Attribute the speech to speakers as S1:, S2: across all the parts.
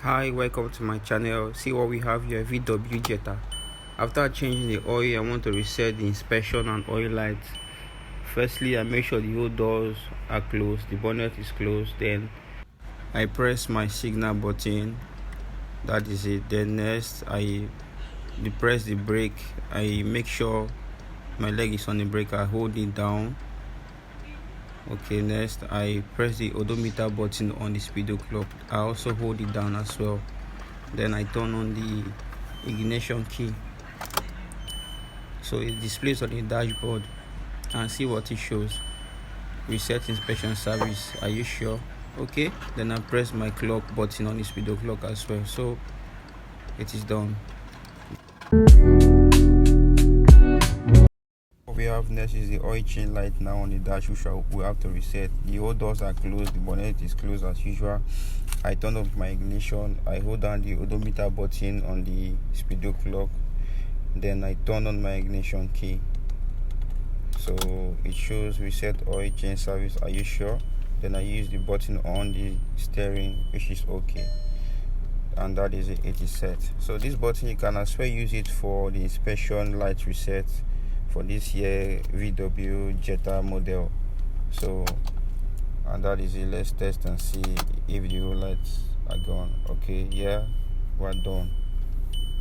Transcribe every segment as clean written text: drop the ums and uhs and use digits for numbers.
S1: Hi, welcome to my channel. See what we have here, VW Jetta. After changing the oil, I want to reset the inspection and oil lights. Firstly, I make sure the whole doors are closed, the bonnet is closed. Then I press my signal button. That is it. Then next, I press the brake. I make sure my leg is on the brake. I hold it down. Okay, next I press the odometer button on the speedo clock. I also hold it down as well. Then I turn on the ignition key, so it displays on the dashboard, and see what it shows. Reset inspection service. Are you sure? Okay, then I press my clock button on the speedo clock as well, so it is done. What we have next is the oil change light now on the dash, which we have to reset. The old doors are closed, the bonnet is closed as usual. I turn off my ignition, I hold down the odometer button on the speedo clock, then I turn on my ignition key, so it shows reset oil change service. Are you sure? Then I use the button on the steering, which is okay, and that is it is set. So this button, you can as well use it for the inspection light reset for this year VW Jetta model. So, and that is it. Let's test and see if the whole lights are gone. Okay, yeah, we're done.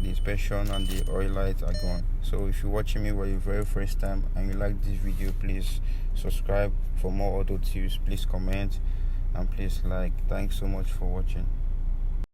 S1: The inspection and the oil lights are gone. So if you're watching me for the very first time and you like this video, please subscribe for more auto tips. Please comment and please like. Thanks so much for watching.